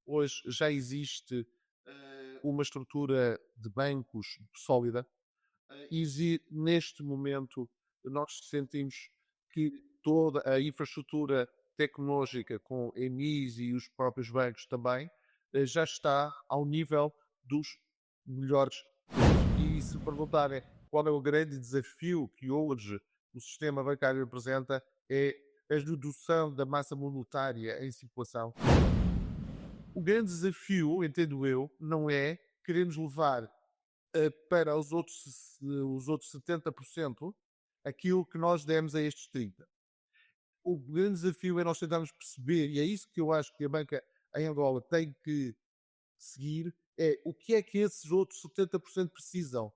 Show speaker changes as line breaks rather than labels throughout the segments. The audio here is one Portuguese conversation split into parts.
hoje já existe uma estrutura de bancos sólida. Neste momento, nós sentimos que toda a infraestrutura tecnológica com EMIs e os próprios bancos também já está ao nível dos melhores. E se perguntarem qual é o grande desafio que hoje o sistema bancário apresenta, é a redução da massa monetária em circulação. O grande desafio, entendo eu, não é queremos levar para os outros 70% aquilo que nós demos a estes 30%. O grande desafio é nós tentarmos perceber, e é isso que eu acho que a banca em Angola tem que seguir, é o que é que esses outros 70% precisam.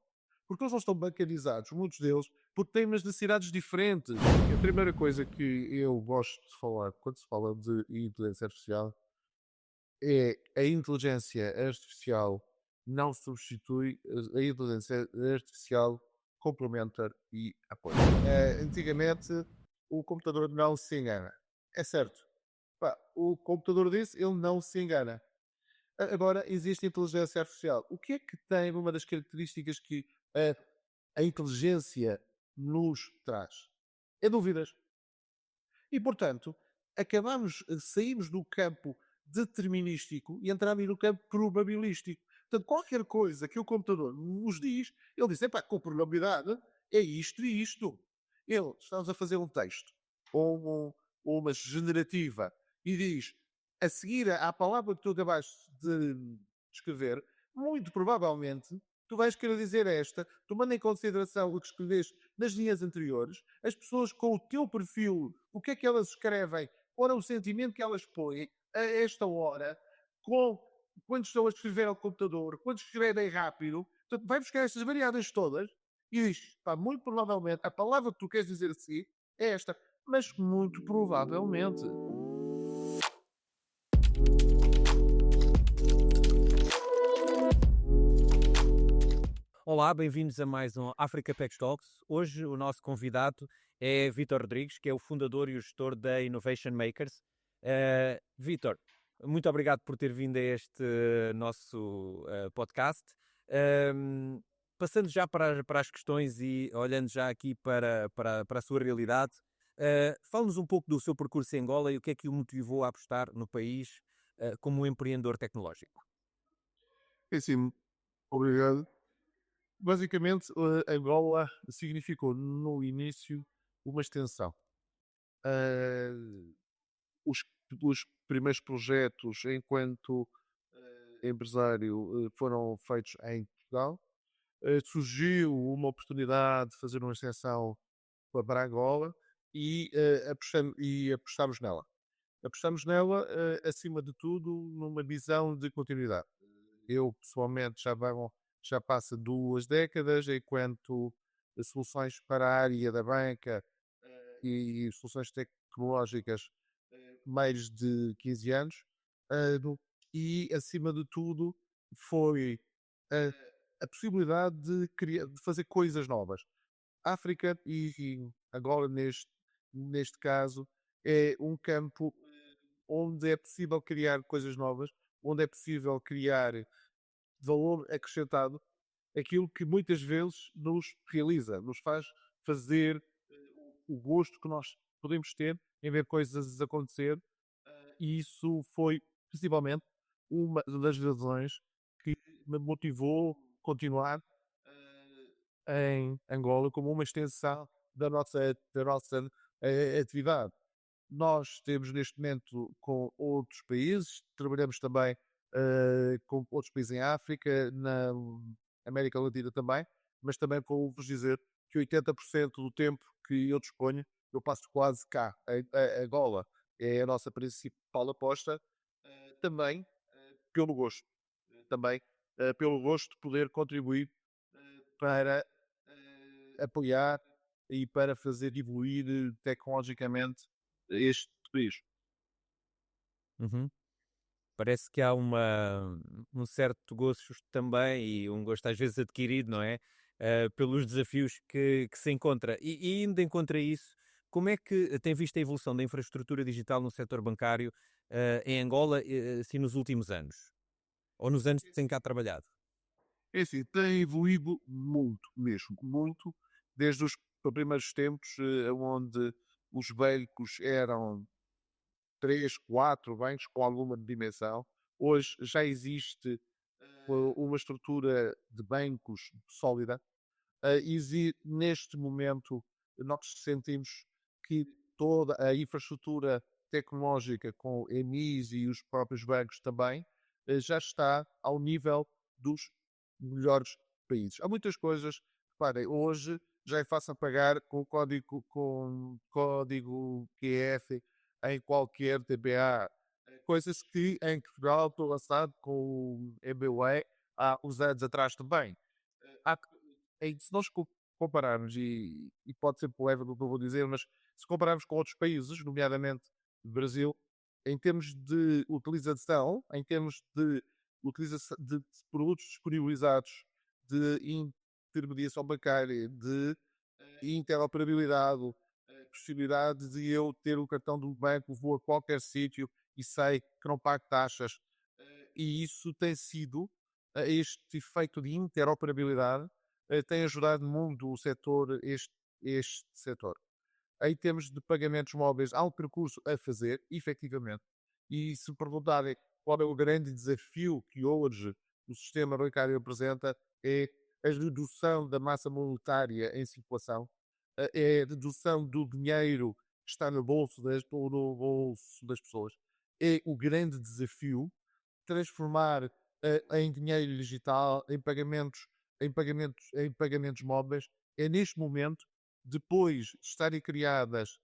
Porque eles não estão bancarizados, muitos deles, porque têm umas necessidades diferentes. A primeira coisa que eu gosto de falar quando se fala de inteligência artificial é a inteligência artificial não substitui, a inteligência artificial complementa e apoia. Antigamente o computador não se engana. É certo. Pá, o computador disse, ele não se engana. Agora existe inteligência artificial. O que é que tem uma das características que a inteligência nos traz? É dúvidas. E, portanto, saímos do campo determinístico e entramos no campo probabilístico. Portanto, qualquer coisa que o computador nos diz, ele diz, epá, com probabilidade é isto e isto. Estamos a fazer um texto ou uma generativa e diz, a seguir à palavra que tu acabaste de escrever, muito provavelmente tu vais querer dizer esta, tomando em consideração o que escreveste nas linhas anteriores, as pessoas com o teu perfil, o que é que elas escrevem, qual é o sentimento que elas põem a esta hora, quando estão a escrever ao computador, quando escrevem rápido. Portanto, vai buscar estas variáveis todas e diz, pá, muito provavelmente a palavra que tu queres dizer a seguir é esta, mas muito provavelmente.
Olá, bem-vindos a mais um Africa Tech Talks. Hoje o nosso convidado é Vítor Rodrigues, que é o fundador e o gestor da Innovation Makers. Vítor, muito obrigado por ter vindo a este nosso podcast. Passando já para as questões e olhando já aqui para a sua realidade, fale-nos um pouco do seu percurso em Angola e o que é que o motivou a apostar no país como um empreendedor tecnológico.
É sim, obrigado. Basicamente, Angola significou no início uma extensão. Ah, os, os primeiros projetos enquanto empresário foram feitos em Portugal. Surgiu uma oportunidade de fazer uma extensão para Angola e apostámos nela. Apostamos nela, acima de tudo, numa visão de continuidade. Eu, pessoalmente, já passa 2 décadas enquanto soluções para a área da banca e soluções tecnológicas mais de 15 anos. E, acima de tudo, foi a possibilidade de fazer coisas novas. África e agora neste caso é um campo onde é possível criar coisas novas, onde é possível criar valor acrescentado, aquilo que muitas vezes nos realiza, nos faz fazer o gosto que nós podemos ter em ver coisas acontecer, e isso foi principalmente uma das razões que me motivou a continuar em Angola como uma extensão da nossa atividade. Nós temos neste momento com outros países, trabalhamos também com outros países em África, na América Latina também, mas também vou-vos dizer que 80% do tempo que eu disponho, eu passo quase cá. A Angola é a nossa principal aposta, também pelo gosto. Também pelo gosto de poder contribuir para apoiar e para fazer evoluir tecnologicamente este país.
Uhum. Parece que há um certo gosto também e um gosto às vezes adquirido, não é? Pelos desafios que se encontra. E indo encontra isso, como é que tem visto a evolução da infraestrutura digital no setor bancário? em Angola, assim, nos últimos anos? Ou nos anos que tem cá trabalhado?
É assim, tem evoluído muito mesmo, muito, desde os primeiros tempos, onde os bancos eram 3, 4 bancos com alguma dimensão. Hoje já existe uma estrutura de bancos sólida. Neste momento, nós sentimos que toda a infraestrutura tecnológica com EMIs e os próprios bancos também já está ao nível dos melhores países. Há muitas coisas, reparem, hoje já é fácil pagar com código QF em qualquer TBA, coisas que em Portugal estou lançado com o MBWay há uns anos atrás também. Há se nós compararmos, e pode ser polémico o que eu vou dizer, mas se compararmos com outros países, nomeadamente o Brasil, em termos de utilização, em termos de utilização de produtos disponibilizados, de intermediação bancária, de interoperabilidade, possibilidade de eu ter o cartão do banco, vou a qualquer sítio e sei que não pago taxas. E isso tem sido, este efeito de interoperabilidade, tem ajudado muito o setor, este setor. Em termos de pagamentos móveis, há um percurso a fazer, efetivamente. E se perguntarem qual é o grande desafio que hoje o sistema bancário apresenta, é a redução da massa monetária em circulação, é a redução do dinheiro que está no bolso ou no bolso das pessoas. É o grande desafio transformar em dinheiro digital, em pagamentos móveis. É neste momento, depois de estarem criadas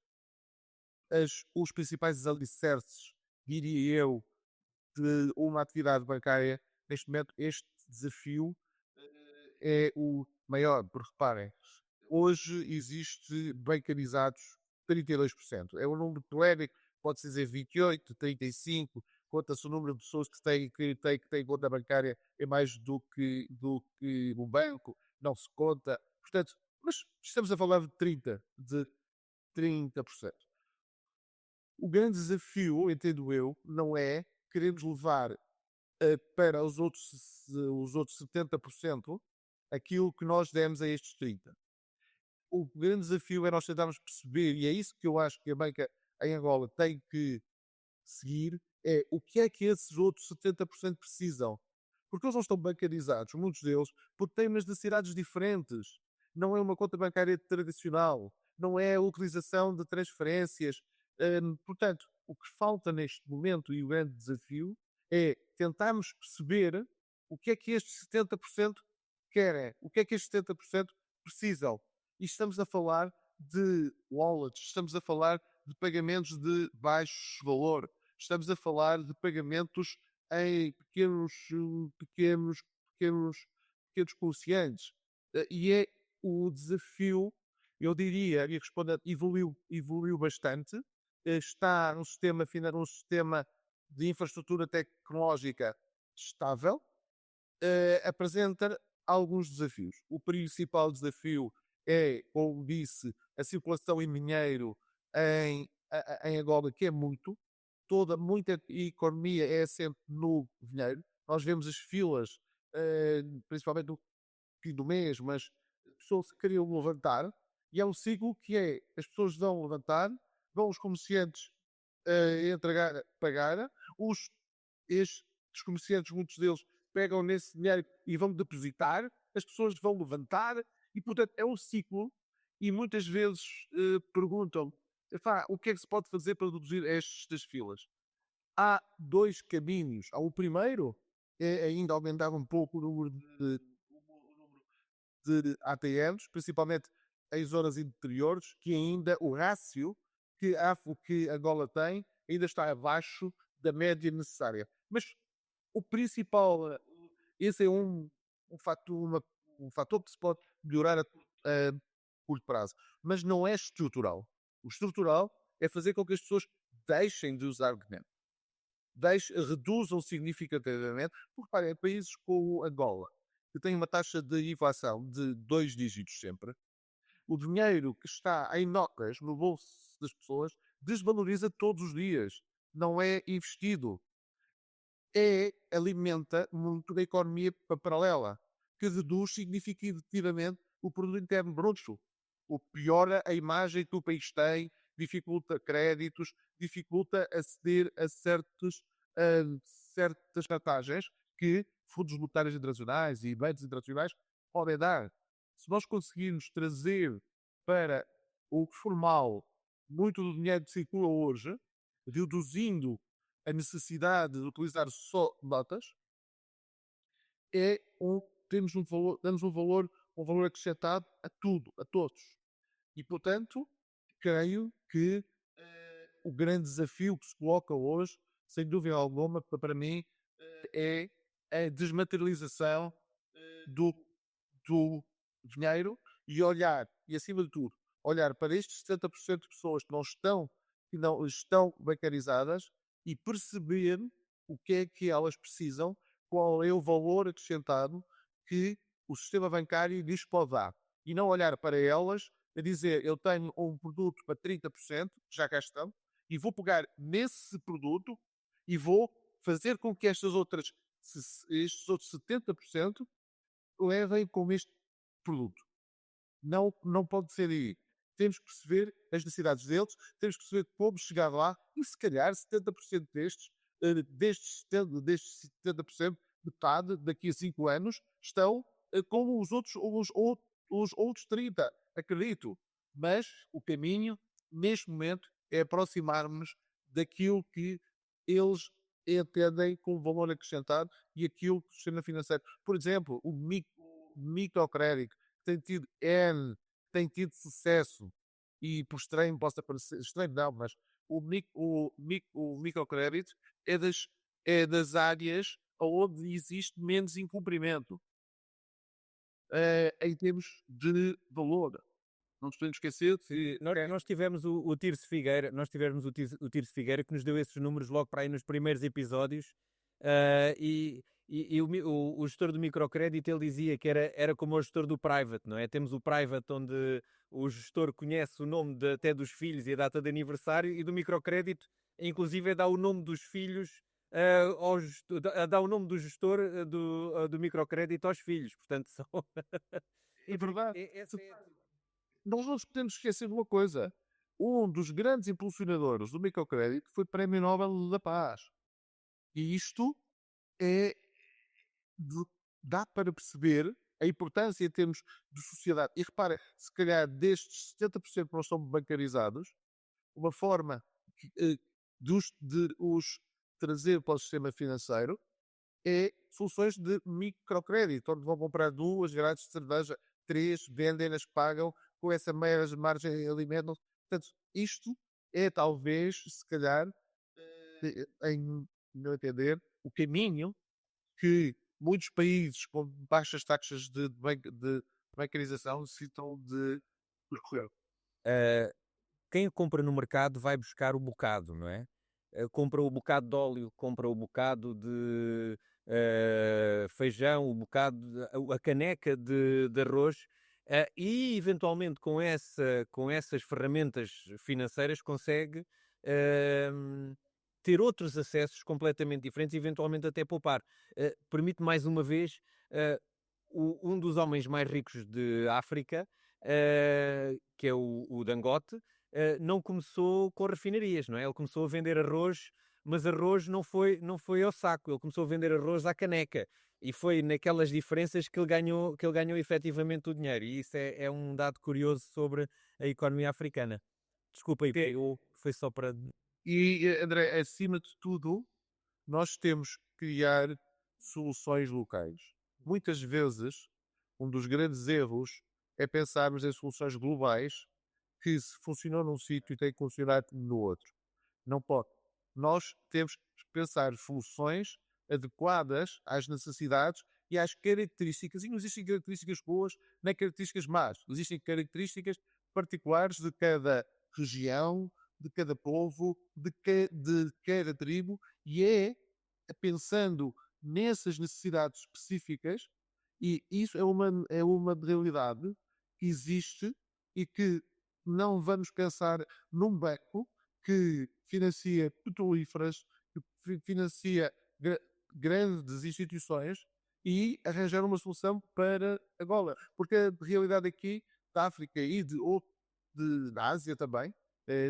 os principais alicerces, diria eu, de uma atividade bancária, neste momento este desafio é o maior, porque reparem, hoje existe bancarizados 32%. É um número polémico, pode-se dizer 28, 35, conta-se o número de pessoas que têm conta bancária é mais do que o banco, não se conta. Portanto, mas estamos a falar de 30%. O grande desafio, entendo eu, não é queremos levar para os outros 70% aquilo que nós demos a estes 30%. O grande desafio é nós tentarmos perceber, e é isso que eu acho que a banca em Angola tem que seguir, é o que é que esses outros 70% precisam. Porque eles não estão bancarizados, muitos deles, porque têm umas necessidades diferentes. Não é uma conta bancária tradicional, não é a utilização de transferências. Portanto, o que falta neste momento e o grande desafio é tentarmos perceber o que é que estes 70% querem, o que é que estes 70% precisam. E estamos a falar de wallets, estamos a falar de pagamentos de baixo valor, estamos a falar de pagamentos em pequenos comerciantes. E é o desafio, eu diria, e respondendo, evoluiu bastante. Está num sistema de infraestrutura tecnológica estável, apresenta alguns desafios. O principal desafio é, como disse, a circulação em dinheiro em Angola, que é muita economia é sempre no dinheiro. Nós vemos as filas, principalmente no fim do mês, mas as pessoas se queriam levantar, e é um ciclo que é, as pessoas vão levantar, vão os comerciantes pagar, os, estes comerciantes, muitos deles, pegam nesse dinheiro e vão depositar, as pessoas vão levantar, e portanto é um ciclo, e muitas vezes perguntam, "Epá, o que é que se pode fazer para reduzir estas filas?" Há dois caminhos. O primeiro é ainda aumentar um pouco o número de ATMs, principalmente em zonas interiores, que ainda o rácio que Angola tem ainda está abaixo da média necessária. Mas o principal, esse é um fator que se pode melhorar a curto prazo, mas não é estrutural. O estrutural é fazer com que as pessoas deixem de usar o dinheiro, reduzam significativamente, porque reparem, países como Angola, que tem uma taxa de inflação de 2 dígitos sempre, o dinheiro que está em notas no bolso das pessoas desvaloriza todos os dias. não é investido, alimenta muito da economia paralela, que reduz significativamente o produto interno bruto, o que piora a imagem que o país tem, dificulta créditos, dificulta aceder a a certas vantagens que fundos monetários internacionais e bancos internacionais podem dar. Se nós conseguirmos trazer para o formal muito do dinheiro que circula hoje, reduzindo a necessidade de utilizar só notas, é temos um valor, damos um valor acrescentado a tudo, a todos. E, portanto, creio que o grande desafio que se coloca hoje, sem dúvida alguma, para mim, é a desmaterialização do, do dinheiro e olhar, e acima de tudo, olhar para estes 70% de pessoas que não estão bancarizadas e perceber o que é que elas precisam, qual é o valor acrescentado que o sistema bancário lhes pode dar. E não olhar para elas a dizer, eu tenho um produto para 30%, já cá estão, e vou pegar nesse produto e vou fazer com que estes outros 70% levem com este produto. Não pode ser aí. Temos que perceber as necessidades deles, temos que perceber como chegar lá e se calhar 70% destes 70%, metade, daqui a 5 anos, estão como os outros 30%. Acredito. Mas o caminho, neste momento, é aproximar-nos daquilo que eles entendem como valor acrescentado e aquilo que o sistema financeiro. Por exemplo, o microcrédito tem tido N, tem tido sucesso e por estranho possa parecer, estranho não, mas o microcrédito é das áreas onde existe menos incumprimento em termos de valor. Não nos podemos esquecer que
Nós tivemos o Tirso Figueira, o Tirso Figueira que nos deu esses números logo para aí nos primeiros episódios, e o gestor do microcrédito ele dizia que era como o gestor do private, não é? Temos o private onde o gestor conhece o nome até dos filhos e a data de aniversário, e do microcrédito inclusive dá o nome dos filhos, dá o nome do gestor do microcrédito aos filhos, portanto são...
é verdade.
Essa é
Nós não nos podemos esquecer de uma coisa. Um dos grandes impulsionadores do microcrédito foi o Prémio Nobel da Paz. E isto é de- dá para perceber a importância em termos de sociedade. E repara, se calhar destes 70% que não estão bancarizados, uma forma de os trazer para o sistema financeiro é soluções de microcrédito, onde vão comprar 2 grades de cerveja, 3, vendem-nas, pagam, com essa meia margem alimentam. Portanto, isto é talvez, se calhar, em meu entender, o caminho que muitos países com baixas taxas de bancarização necessitam de percorrer.
Quem compra no mercado vai buscar o bocado, não é? Compra o bocado de óleo, compra o bocado de feijão, o bocado, a caneca de arroz, e eventualmente com essas ferramentas financeiras consegue ter outros acessos completamente diferentes e eventualmente até poupar. Permite mais uma vez, um dos homens mais ricos de África, que é o Dangote, não começou com refinarias, não é? Ele começou a vender arroz, mas arroz não foi ao saco, ele começou a vender arroz à caneca. E foi naquelas diferenças que ele ganhou efetivamente o dinheiro. E isso é um dado curioso sobre a economia africana. Desculpa aí, foi só para...
E, André, acima de tudo, nós temos que criar soluções locais. Muitas vezes, um dos grandes erros é pensarmos em soluções globais que, se funcionou num sítio, tem que funcionar no outro. Não pode. Nós temos que pensar soluções adequadas às necessidades e às características. E não existem características boas nem características más. Existem características particulares de cada região, de cada povo, de cada tribo, e é pensando nessas necessidades específicas, e isso é uma realidade que existe e que não vamos pensar num banco que financia petrolíferas, que financia grandes instituições e arranjar uma solução para Angola. Porque a realidade aqui da África e da Ásia também,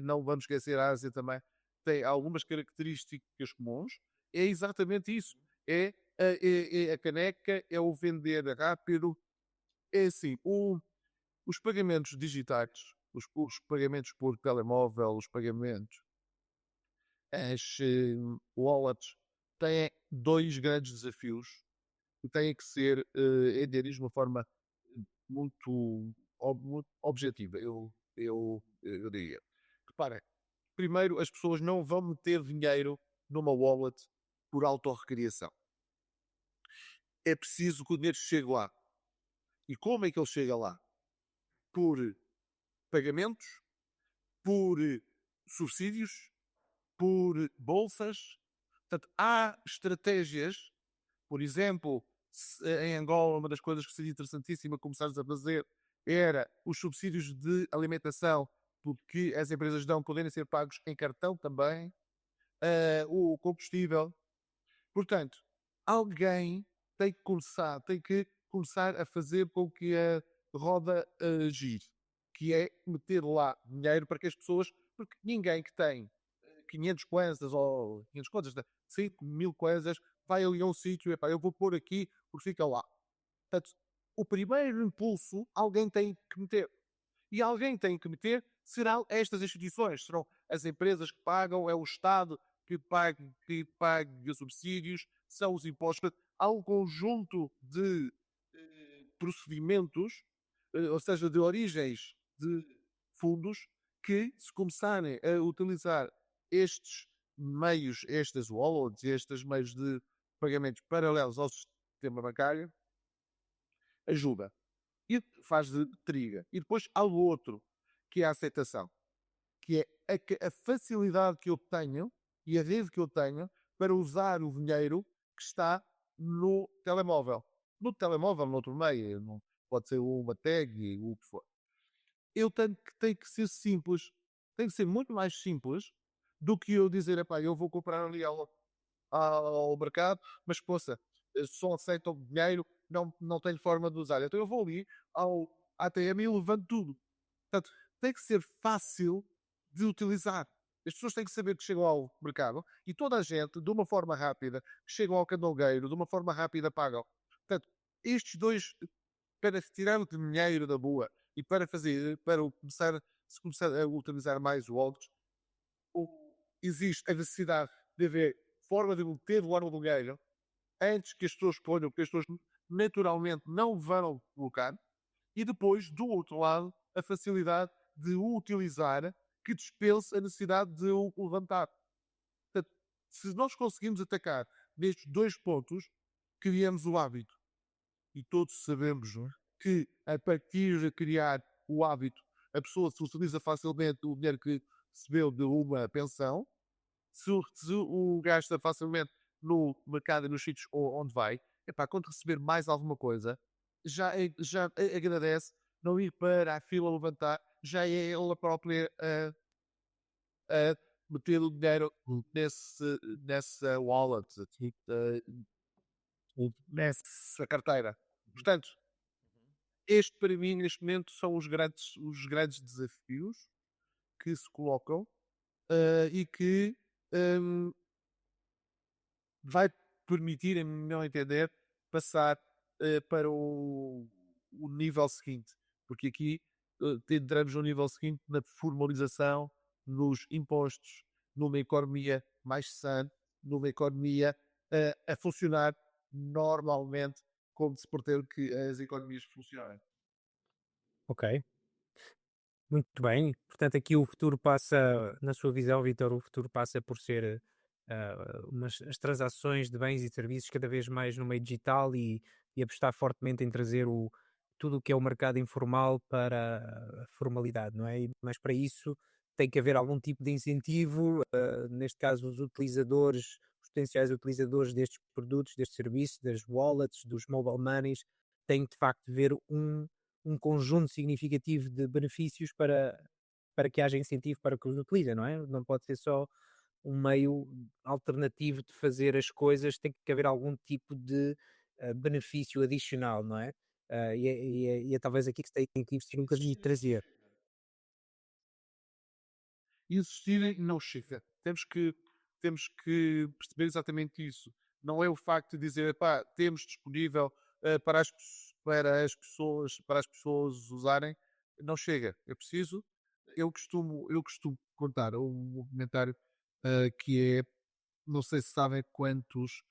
não vamos esquecer, a Ásia também tem algumas características comuns, é exatamente isso. É a caneca, é o vender rápido, é assim, os pagamentos digitais, os pagamentos por telemóvel, os pagamentos, as wallets, têm dois grandes desafios que têm que ser entendidos de uma forma muito objetiva, eu diria. Reparem, primeiro, as pessoas não vão meter dinheiro numa wallet por autorrecriação. É preciso que o dinheiro chegue lá. E como é que ele chega lá? Por pagamentos, por subsídios, por bolsas. Portanto, há estratégias, por exemplo, em Angola, uma das coisas que seria interessantíssima começarmos a fazer era os subsídios de alimentação, porque as empresas dão, poderem ser pagos em cartão também, o combustível. Portanto, alguém tem que começar a fazer com que a roda gire, que é meter lá dinheiro para que as pessoas, porque ninguém que tem 500 kwanzas ou 500 kwanzas, 5.000 kwanzas, vai ali a um sítio, epá, eu vou pôr aqui porque fica lá. Portanto, o primeiro impulso alguém tem que meter. E alguém tem que meter serão estas instituições, serão as empresas que pagam, é o Estado que paga subsídios, são os impostos. Há um conjunto de procedimentos, ou seja, de origens de fundos, que se começarem a utilizar estes meios, estas wallets, estes meios de pagamentos paralelos ao sistema bancário, ajuda. E faz de trigger. E depois há o outro, que é a aceitação, que é a facilidade que eu tenho e a rede que eu tenho para usar o dinheiro que está no telemóvel. No telemóvel, no outro meio, pode ser uma tag, o que for. Eu tenho que ser simples, tem que ser muito mais simples do que eu dizer, epá, eu vou comprar ali ao mercado, mas poça, só aceitam dinheiro, não tenho forma de usar. Então eu vou ali ao ATM e levanto tudo. Portanto, tem que ser fácil de utilizar. As pessoas têm que saber que chegam ao mercado e toda a gente, de uma forma rápida, chegam ao candelgueiro, de uma forma rápida pagam. Portanto, estes dois, para tirar o dinheiro da boa e se começar a utilizar mais wallets, existe a necessidade de haver forma de meter lá no dinheiro antes que as pessoas ponham, porque as pessoas naturalmente não vão colocar, e depois, do outro lado, a facilidade de o utilizar que dispense a necessidade de o levantar. Portanto, se nós conseguimos atacar nestes dois pontos, criamos o hábito. E todos sabemos que, a partir de criar o hábito, a pessoa se utiliza facilmente o dinheiro que recebeu de uma pensão, se o gasta facilmente no mercado e nos sítios onde vai, epá, quando receber mais alguma coisa, já agradece não ir para a fila levantar, já é ela própria a meter o dinheiro nessa wallet, nessa carteira. Portanto, este para mim, neste momento, são os grandes desafios que se colocam e que hum, vai permitir, em meu entender, passar para o nível seguinte. Porque aqui entramos no nível seguinte na formalização nos impostos, numa economia mais sã, numa economia a funcionar normalmente como se pretende que as economias funcionem.
Ok, muito bem. Portanto, aqui o futuro passa, na sua visão, Vitor, o futuro passa por ser as transações de bens e serviços cada vez mais no meio digital e apostar fortemente em trazer tudo o que é o mercado informal para a formalidade, não é? Mas para isso tem que haver algum tipo de incentivo, neste caso os utilizadores, os potenciais utilizadores destes produtos, destes serviços, das wallets, dos mobile monies, têm que de facto ver um conjunto significativo de benefícios para que haja incentivo para que os utilizem, não é? Não pode ser só um meio alternativo de fazer as coisas, tem que haver algum tipo de benefício adicional, não é? E é talvez aqui que se tem que investir um bocadinho e trazer.
Existirem não chega. Temos que perceber exatamente isso. Não é o facto de dizer, pá, temos disponível para as pessoas usarem, não chega. É preciso. Eu costumo contar um comentário que é, não sei se sabem quantos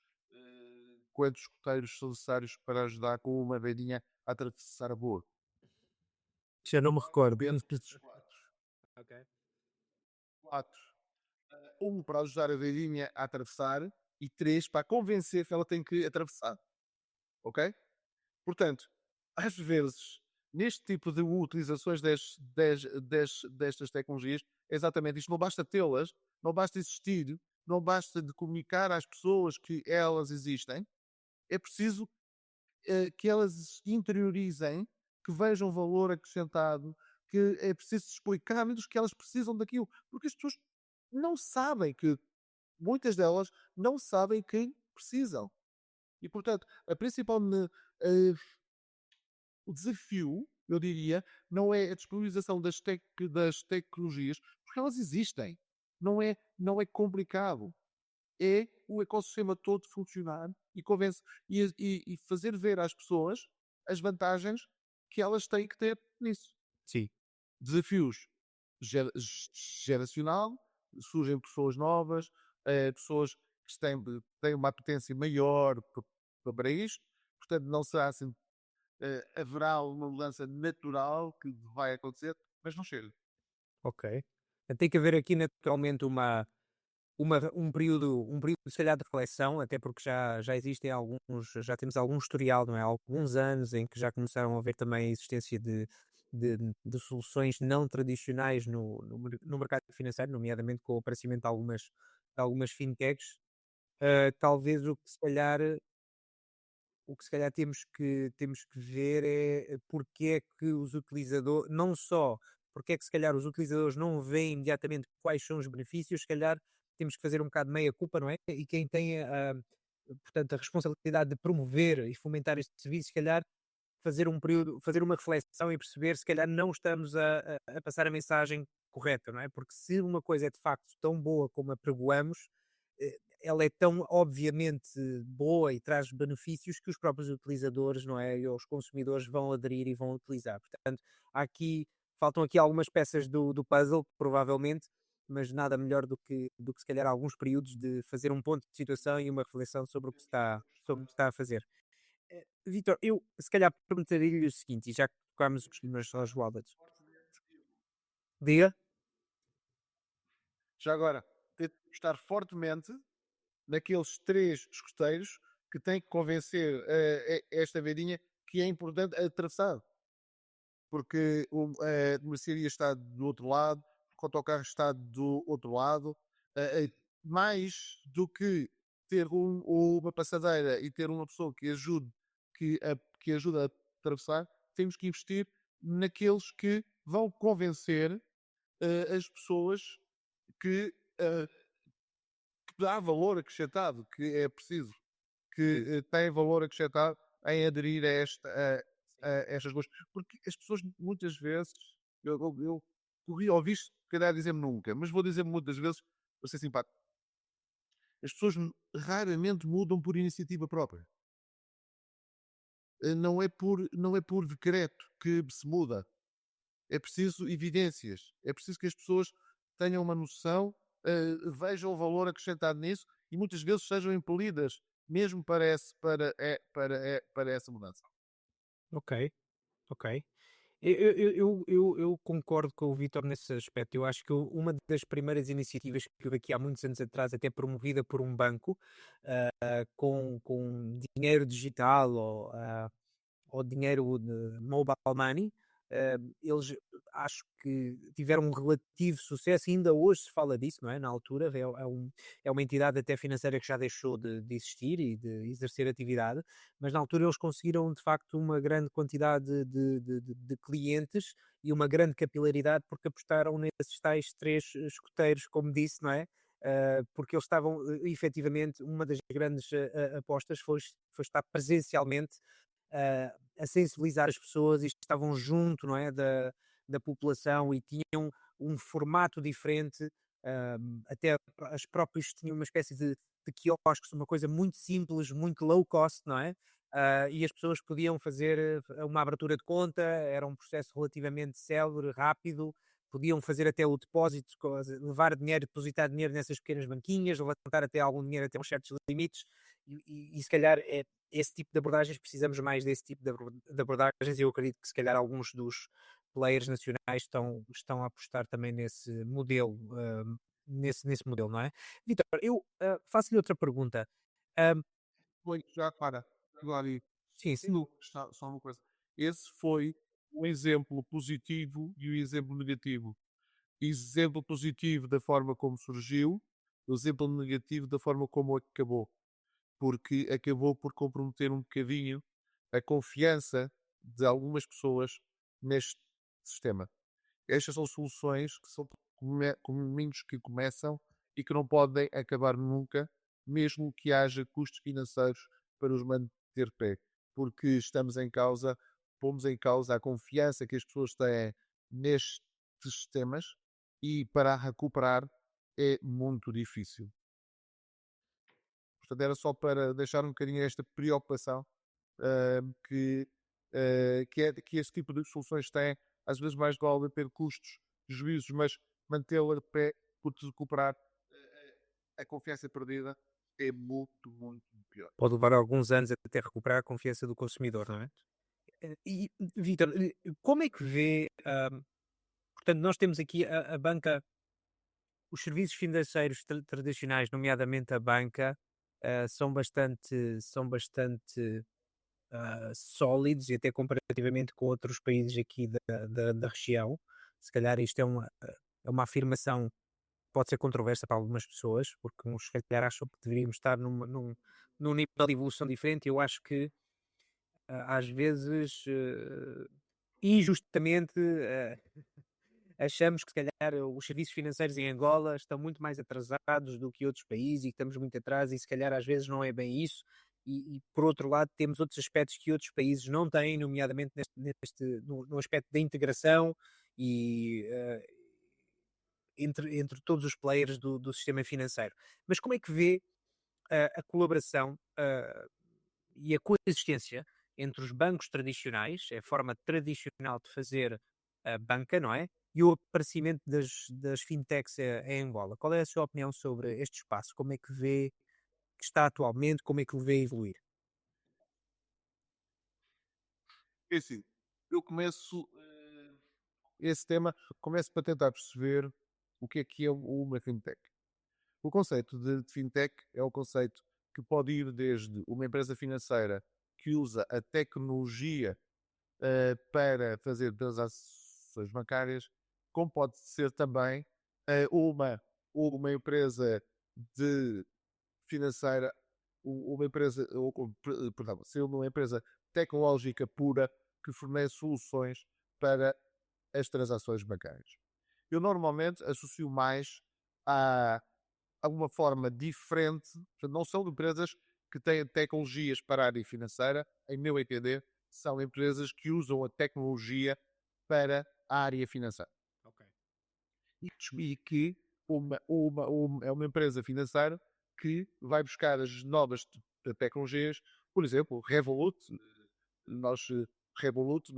escuteiros são necessários para ajudar com uma velhinha a atravessar a boa.
Já não me recordo.
Normalmente, quatro.
Ok.
Quatro. Um para ajudar a velhinha a atravessar e três para convencer que ela tem que atravessar. Ok? Portanto, às vezes, neste tipo de utilizações destas tecnologias, é exatamente isto. Não basta tê-las, não basta existir, não basta de comunicar às pessoas que elas existem. É preciso que elas interiorizem, que vejam valor acrescentado, que é preciso explicar-lhes que elas precisam daquilo. Porque as pessoas não sabem que muitas delas não sabem que precisam. E, portanto, eh, o desafio, eu diria, não é a disponibilização das tecnologias, porque elas existem. Não é complicado. É o ecossistema todo funcionar e, e fazer ver às pessoas as vantagens que elas têm que ter nisso.
Sim.
Desafios geracional, surgem pessoas novas, pessoas que têm uma apetência maior para isto, portanto não será assim, haverá uma mudança natural que vai acontecer, mas não chega.
Ok. Tem que haver aqui naturalmente um período se calhar de reflexão, até porque já existem já temos algum historial, não é? Há alguns anos em que já começaram a haver também a existência de, de soluções não tradicionais no mercado financeiro, nomeadamente com o aparecimento de algumas fintechs. Talvez o que se calhar temos que ver é porque é que os utilizadores, não só porque é que se calhar os utilizadores não veem imediatamente quais são os benefícios, se calhar temos que fazer um bocado de meia culpa, não é? E quem tem portanto, a responsabilidade de promover e fomentar este serviço, se calhar fazer uma reflexão e perceber se calhar não estamos a passar a mensagem correta, não é? Porque se uma coisa é de facto tão boa como a pregoamos, ela é tão obviamente boa e traz benefícios que os próprios utilizadores, não é? E os consumidores vão aderir e vão utilizar. Portanto, faltam aqui algumas peças do puzzle, provavelmente, mas nada melhor do que se calhar alguns períodos de fazer um ponto de situação e uma reflexão sobre o que está a fazer. Vitor, eu se calhar perguntaria-lhe o seguinte, e já que tocámos nas wallets. Diga?
Já agora, tem de estar fortemente naqueles três escoteiros que têm que convencer esta velhinha que é importante atravessar. Porque a mercearia está do outro lado, o autocarro está do outro lado. Mais do que ter uma passadeira e ter uma pessoa que ajuda a atravessar, temos que investir naqueles que vão convencer as pessoas que, uh, que dá valor acrescentado, que é preciso, que tem valor acrescentado em aderir a estas coisas. Porque as pessoas muitas vezes, eu corri ao visto, se calhar dizer-me nunca, mas vou dizer muitas vezes, para ser simpático, as pessoas raramente mudam por iniciativa própria. Não é por decreto que se muda. É preciso evidências. É preciso que as pessoas tenham uma noção, vejam o valor acrescentado nisso e muitas vezes sejam impelidas mesmo para essa mudança.
Ok, ok. Eu concordo com o Vítor nesse aspecto. Eu acho que uma das primeiras iniciativas que houve aqui há muitos anos atrás, até promovida por um banco, com dinheiro digital ou dinheiro de mobile money, Eles acho que tiveram um relativo sucesso, e ainda hoje se fala disso, não é? Na altura, é uma entidade até financeira que já deixou de existir e de exercer atividade, mas na altura eles conseguiram de facto uma grande quantidade de clientes e uma grande capilaridade porque apostaram nesses tais três escoteiros, como disse, não é? Porque eles estavam, efetivamente, uma das grandes apostas foi estar presencialmente a sensibilizar as pessoas e estavam junto, não é, da população e tinham um formato diferente, até as próprias tinham uma espécie de quiosques, uma coisa muito simples, muito low cost, não é? E as pessoas podiam fazer uma abertura de conta, era um processo relativamente célebre, rápido, podiam fazer até o depósito, levar dinheiro, depositar dinheiro nessas pequenas banquinhas, levantar até algum dinheiro até uns certos limites, e se calhar é esse tipo de abordagens, precisamos mais desse tipo de abordagens, e eu acredito que se calhar alguns dos players nacionais estão a apostar também nesse modelo, nesse modelo, não é? Vitor, eu faço-lhe outra pergunta. Ahm,
Foi, já para, agora e
sim, sim,
só uma coisa. Esse foi o exemplo positivo e o exemplo negativo. Exemplo positivo da forma como surgiu, o exemplo negativo da forma como acabou. Porque acabou por comprometer um bocadinho a confiança de algumas pessoas neste sistema. Estas são soluções que são caminhos que começam e que não podem acabar nunca, mesmo que haja custos financeiros para os manter de pé, porque estamos em causa, pomos em causa a confiança que as pessoas têm nestes sistemas e para a recuperar é muito difícil. Portanto, era só para deixar um bocadinho esta preocupação que, que esse tipo de soluções têm, às vezes mais vale haver custos, juízos, mas mantê-la de pé, porque recuperar a confiança perdida é muito, muito pior.
pode levar alguns anos até recuperar a confiança do consumidor, não é? E, Vitor, como é que vê, portanto, nós temos aqui a banca, os serviços financeiros tradicionais, nomeadamente a banca, são bastante sólidos e até comparativamente com outros países aqui da região. Se calhar isto é uma afirmação que pode ser controversa para algumas pessoas, porque uns se calhar acham que deveríamos estar num nível de evolução diferente. Eu acho que às vezes, injustamente, achamos que se calhar os serviços financeiros em Angola estão muito mais atrasados do que outros países e que estamos muito atrás, e se calhar às vezes não é bem isso. E por outro lado temos outros aspectos que outros países não têm, nomeadamente no aspecto da integração e entre todos os players do sistema financeiro. Mas como é que vê a colaboração e a coexistência entre os bancos tradicionais, é a forma tradicional de fazer a banca, não é? E o aparecimento das fintechs em Angola. Qual é a sua opinião sobre este espaço? Como é que vê que está atualmente? Como é que o vê evoluir?
É assim, eu começo esse tema, começo para tentar perceber o que é uma fintech. O conceito de fintech é o conceito que pode ir desde uma empresa financeira que usa a tecnologia para fazer transações bancárias, como pode ser também eh, uma, uma empresa de financeira, uma empresa, perdão, ser uma empresa tecnológica pura que fornece soluções para as transações bancárias. Eu normalmente associo mais a uma forma diferente, portanto, não são empresas que têm tecnologias para a área financeira, em meu entender, são empresas que usam a tecnologia para a área financeira.
Ok.
E que é uma empresa financeira que vai buscar as novas tecnologias, por exemplo, Revolut, nós, Revolut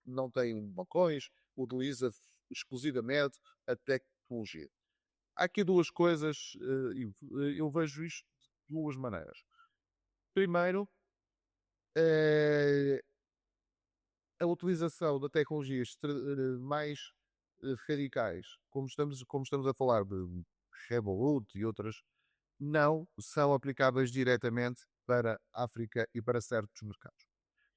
não tem balcões, utiliza exclusivamente a tecnologia. Há aqui duas coisas, eu vejo isto de duas maneiras. Primeiro, eh, a utilização de tecnologias mais radicais, como estamos a falar de Revolut e outras, não são aplicáveis diretamente para a África e para certos mercados.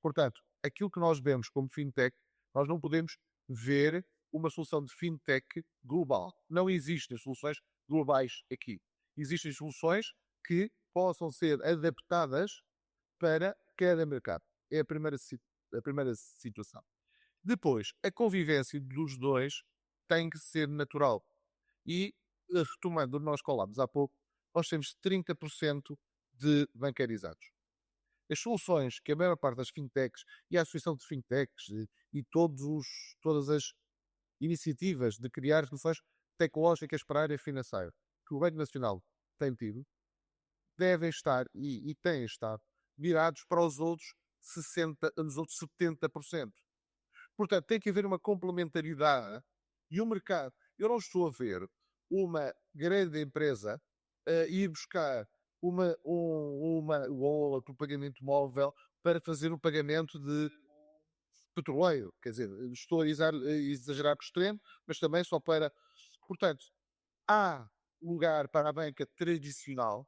Portanto, aquilo que nós vemos como fintech, Nós não podemos ver uma solução de fintech global. Não existem soluções globais aqui. Existem soluções que possam ser adaptadas para cada mercado. É a primeira situação. Depois, a convivência dos dois tem que ser natural. E, retomando o que nós falámos há pouco, nós temos 30% de bancarizados. As soluções que a maior parte das fintechs e a Associação de Fintechs e todas as iniciativas de criar soluções tecnológicas para a área financeira que o Banco Nacional tem tido, devem estar e têm estado virados para os outros 70%. Portanto, tem que haver uma complementaridade e o mercado. Eu não estou a ver uma grande empresa ir buscar uma wallet, um pagamento móvel para fazer o pagamento de petroleiro. Quer dizer, estou a exagerar por extremo, mas também só para. Portanto, há lugar para a banca tradicional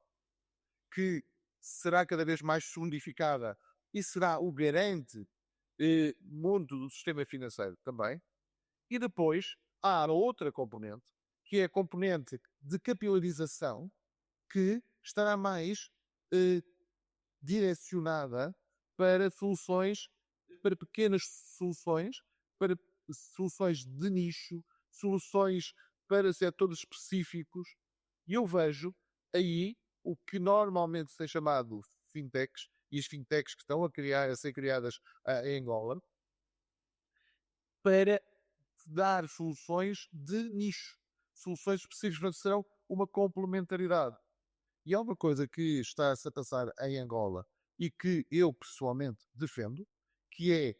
que será cada vez mais solidificada e será o garante mundo do sistema financeiro também. E depois há a outra componente, que é a componente de capilarização, que estará mais eh, direcionada para soluções, para pequenas soluções, para soluções de nicho, soluções para setores específicos. E eu vejo aí o que normalmente se é chamado fintechs, e as fintechs que estão a ser criadas em Angola, para dar soluções de nicho, soluções específicas que serão uma complementaridade. E há uma coisa que está-se a passar em Angola e que eu pessoalmente defendo, que é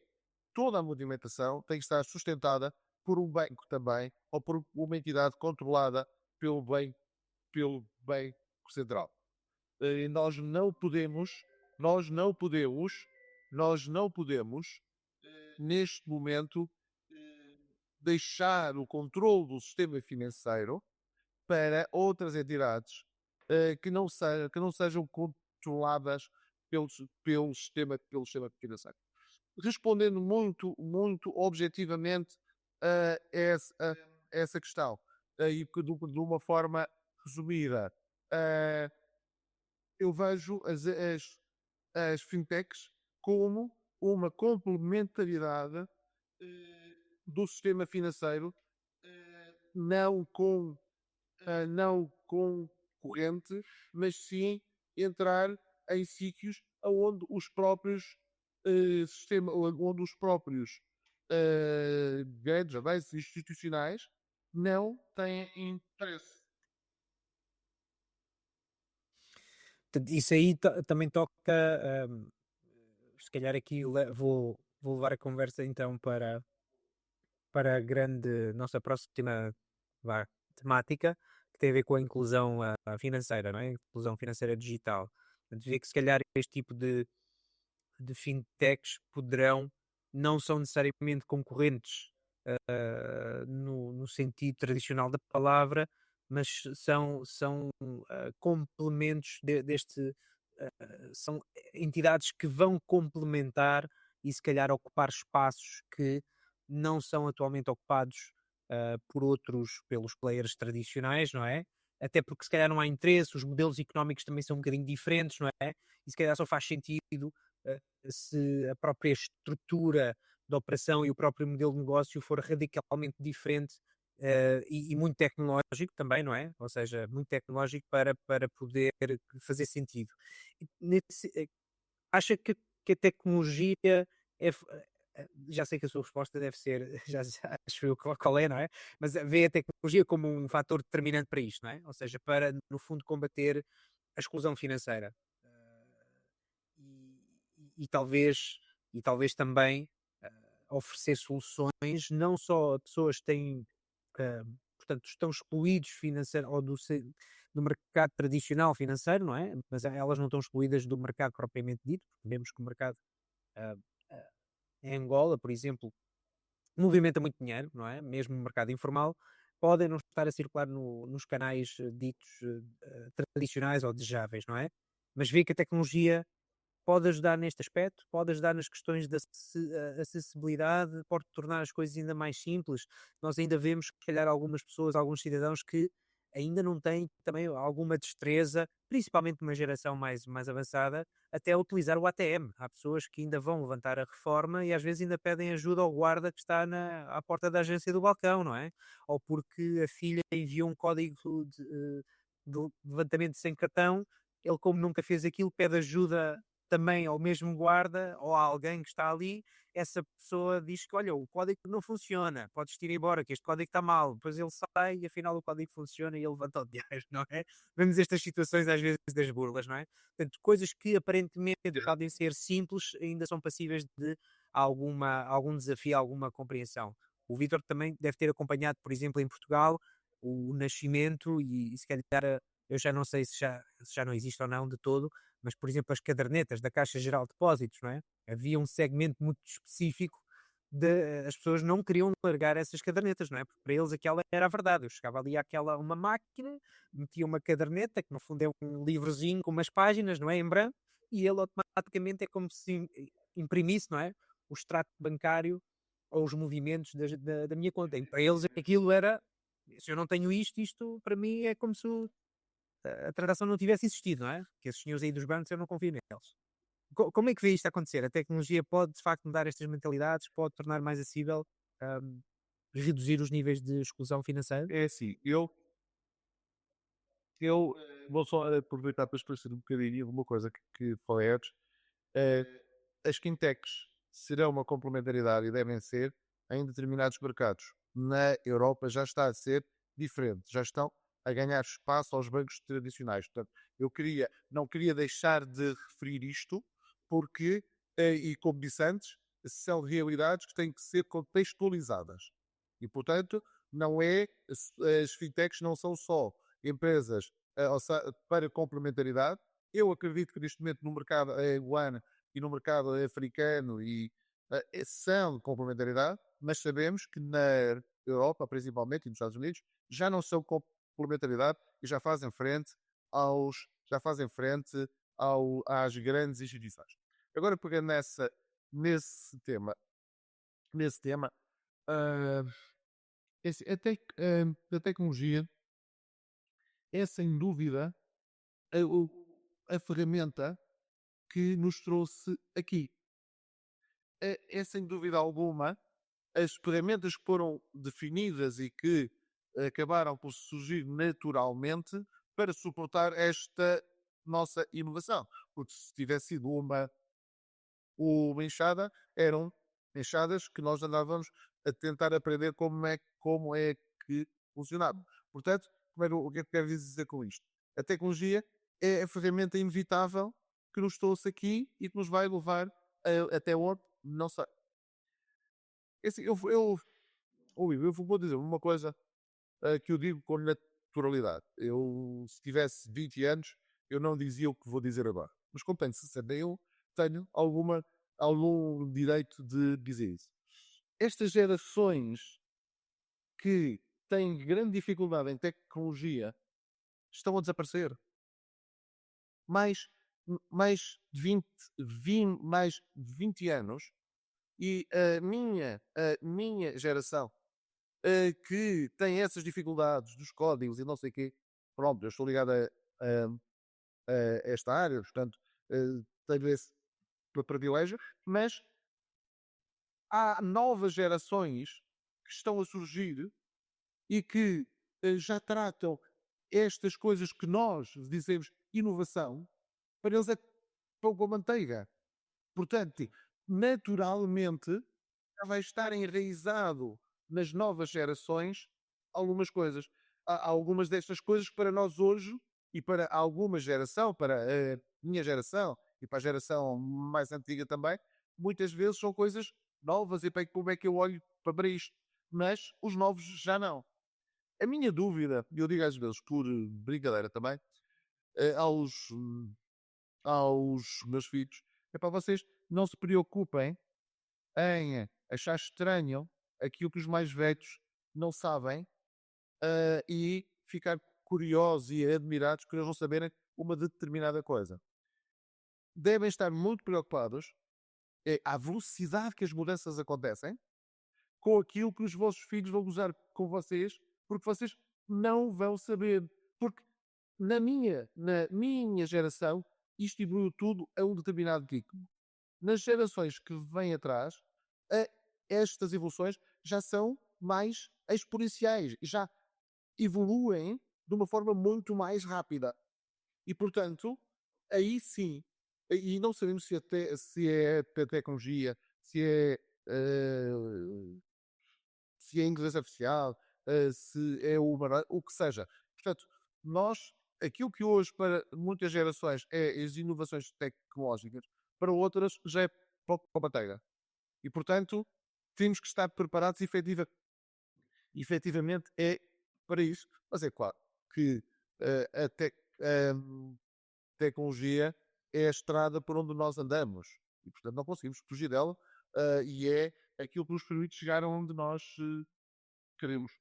toda a movimentação tem que estar sustentada por um banco também, ou por uma entidade controlada pelo Banco Central. E nós não podemos, nós não podemos, neste momento, deixar o controle do sistema financeiro para outras entidades que não sejam controladas pelo sistema financeiro. Respondendo muito objetivamente a essa questão, e de uma forma resumida, eu vejo as fintechs como uma complementaridade do sistema financeiro, não com não concorrente, mas sim entrar em sítios onde os próprios onde os próprios grandes avanços institucionais não têm interesse.
Portanto, isso aí também toca, hum, se calhar aqui vou levar a conversa então para a grande, nossa próxima vá, temática, que tem a ver com a inclusão financeira, não é? Inclusão financeira digital. Portanto, vê que se calhar este tipo de fintechs poderão, não são necessariamente concorrentes no sentido tradicional da palavra, mas são complementos deste. São entidades que vão complementar e se calhar ocupar espaços que não são atualmente ocupados por outros, pelos players tradicionais, não é? Até porque se calhar não há interesse, os modelos económicos também são um bocadinho diferentes, não é? E se calhar só faz sentido se a própria estrutura da operação e o próprio modelo de negócio for radicalmente diferente e muito tecnológico também, não é? Ou seja, muito tecnológico para poder fazer sentido. Acha que a tecnologia é, já sei que a sua resposta deve ser, já acho eu qual é, não é? Mas vê a tecnologia como um fator determinante para isto, não é? Ou seja, para, no fundo, combater a exclusão financeira. E talvez, e talvez também oferecer soluções não só a pessoas que têm, portanto, estão excluídos financeiro ou do mercado tradicional financeiro, não é? Mas elas não estão excluídas do mercado propriamente dito, porque vemos que o mercado em Angola, por exemplo, movimenta muito dinheiro, não é? Mesmo no mercado informal, podem não estar a circular nos canais ditos tradicionais ou desejáveis, não é? Mas vê que a tecnologia pode ajudar neste aspecto, pode ajudar nas questões da acessibilidade, pode tornar as coisas ainda mais simples. Nós ainda vemos, se calhar, algumas pessoas, alguns cidadãos que ainda não têm também alguma destreza, principalmente uma geração mais avançada, até utilizar o ATM. Há pessoas que ainda vão levantar a reforma e às vezes ainda pedem ajuda ao guarda que está à porta da agência do balcão, não é? Ou porque a filha enviou um código de levantamento sem cartão, ele, como nunca fez aquilo, pede ajuda também ao mesmo guarda ou a alguém que está ali. Essa pessoa diz que, olha, o código não funciona, podes ir embora, que este código está mal. Depois ele sai e afinal o código funciona e ele levanta o dinheiro, não é? Vemos estas situações às vezes das burlas, não é? Portanto, coisas que aparentemente podem ser simples ainda são passíveis de algum desafio, alguma compreensão. O Vítor também deve ter acompanhado, por exemplo, em Portugal, o nascimento e se calhar eu já não sei se já não existe ou não de todo, mas, por exemplo, as cadernetas da Caixa Geral de Depósitos, não é? Havia um segmento muito específico as pessoas não queriam largar essas cadernetas, não é? Porque para eles aquela era a verdade. Eu chegava ali àquela uma máquina, metia uma caderneta, que no fundo é um livrozinho com umas páginas, não é? Em branco, e ele automaticamente é como se imprimisse, não é? O extrato bancário ou os movimentos da minha conta. E para eles aquilo era, se eu não tenho isto para mim é como se a transação não tivesse existido, não é? Que esses senhores aí dos bancos eu não confio neles. Como é que vê isto acontecer? A tecnologia pode de facto mudar estas mentalidades, pode tornar mais acessível, hum, reduzir os níveis de exclusão financeira?
É assim, eu vou só aproveitar para esclarecer um bocadinho uma coisa que falei antes. Eh, as fintechs serão uma complementaridade e devem ser em determinados mercados. Na Europa já está a ser diferente, já estão a ganhar espaço aos bancos tradicionais. Portanto, não queria deixar de referir isto, porque, e como disse antes, são realidades que têm que ser contextualizadas. E, portanto, não é, as fintechs não são só empresas para complementaridade. Eu acredito que neste momento no mercado one e no mercado africano são de complementaridade, mas sabemos que na Europa, principalmente, e nos Estados Unidos, já não são complementaridade e já fazem frente às grandes instituições. Agora, pegando nesse tema, nesse tema ah, a tecnologia é sem dúvida a ferramenta que nos trouxe aqui. É sem dúvida alguma as ferramentas que foram definidas e que acabaram por surgir naturalmente para suportar esta nossa inovação. Porque se tivesse sido uma enxada, eram enxadas que nós andávamos a tentar aprender como é que funcionava. Portanto, o que é que quero dizer com isto? A tecnologia é a ferramenta inevitável que nos trouxe aqui e que nos vai levar até onde? Não sei. É assim, eu vou dizer uma coisa que eu digo com naturalidade. Eu, se tivesse 20 anos, eu não dizia o que vou dizer agora. Mas como tenho 61, tenho algum direito de dizer isso. Estas gerações que têm grande dificuldade em tecnologia estão a desaparecer. Mais, mais de 20 anos e a minha geração que tem essas dificuldades dos códigos e não sei o quê, pronto, eu estou ligado a esta área, portanto, tenho esse privilégio, mas há novas gerações que estão a surgir e que já tratam estas coisas que nós dizemos inovação, para eles é pão com manteiga. Portanto, naturalmente, já vai estar enraizado nas novas gerações algumas coisas. Há algumas destas coisas que para nós hoje e para alguma geração, para a minha geração e para a geração mais antiga também, muitas vezes são coisas novas e como é que eu olho para isto. Mas os novos já não. A minha dúvida, e eu digo às vezes por brincadeira também, aos meus filhos, é para vocês não se preocupem em achar estranho aquilo que os mais velhos não sabem e ficar curiosos e admirados por eles não saberem uma determinada coisa. devem estar muito preocupados é à velocidade que as mudanças acontecem com aquilo que os vossos filhos vão usar com vocês, porque vocês não vão saber. Porque na minha geração, isto evoluiu tudo a um determinado ritmo. Nas gerações que vêm atrás, a- estas evoluções já são mais exponenciais, já evoluem de uma forma muito mais rápida. E, portanto, aí sim, e não sabemos se é tecnologia, se é, eh, se é inteligência artificial, se é o que seja. Portanto, nós, aquilo que hoje para muitas gerações é as inovações tecnológicas, para outras já é pouco bateira. E, portanto, temos que estar preparados efetivamente é para isso. Mas é claro que a tecnologia é a estrada por onde nós andamos. E, portanto, não conseguimos fugir dela. E é aquilo que nos permite chegar aonde nós queremos.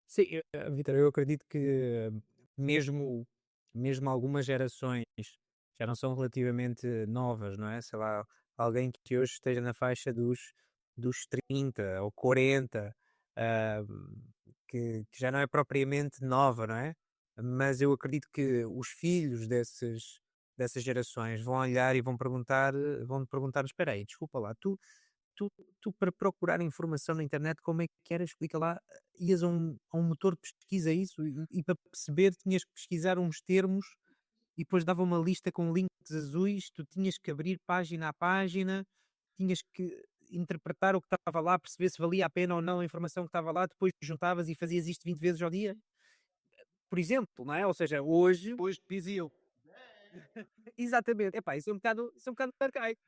Sim, Vítor, eu acredito que mesmo, mesmo algumas gerações já não são relativamente novas, não é? Sei lá, alguém que hoje esteja na faixa dos 30 ou 40, ah, que já não é propriamente nova, não é? Mas eu acredito que os filhos dessas gerações vão olhar e vão perguntar, espera aí, desculpa lá, tu, tu para procurar informação na internet, como é que era? Explica lá. Ias a um motor de pesquisa isso e para perceber tinhas que pesquisar uns termos e depois dava uma lista com links azuis, tu tinhas que abrir página a página, tinhas que interpretar o que estava lá, perceber se valia a pena ou não a informação que estava lá, depois juntavas e fazias isto 20 vezes ao dia, por exemplo, não é? Ou seja, hoje,
Depois diziam,
exatamente, epá, isso é um bocado arcaico.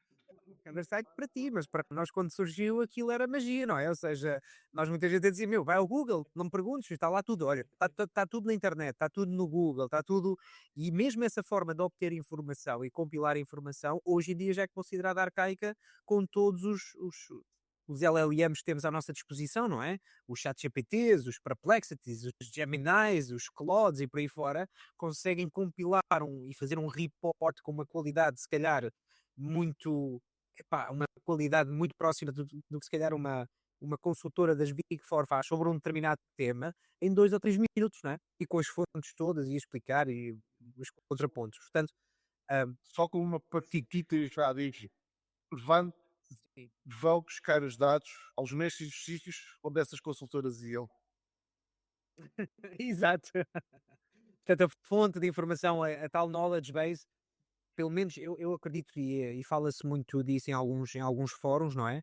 Counter-Strike para ti, mas para nós quando surgiu aquilo era magia, não é? Ou seja, nós muitas vezes dizia, meu, vai ao Google, não me perguntes, está lá tudo, olha, está tudo na internet, está tudo no Google, está tudo... E mesmo essa forma de obter informação e compilar informação, hoje em dia já é considerada arcaica com todos os LLMs que temos à nossa disposição, não é? Os ChatGPTs, os Perplexities, os Geminis, os Claudes e por aí fora, conseguem compilar e fazer um report com uma qualidade, se calhar, muito epá, uma qualidade muito próxima do que se calhar uma consultora das Big Four faz sobre um determinado tema em 2 ou 3 minutos, não é? E com as fontes todas e explicar e os contrapontos. Portanto, ahm,
só com uma partidita já diz, vão,
sim.
vão buscar os dados aos mesmos sítios onde essas consultoras iam.
Exato. Portanto, a fonte de informação, a tal knowledge base, pelo menos eu acredito e fala-se muito disso em alguns fóruns, não é?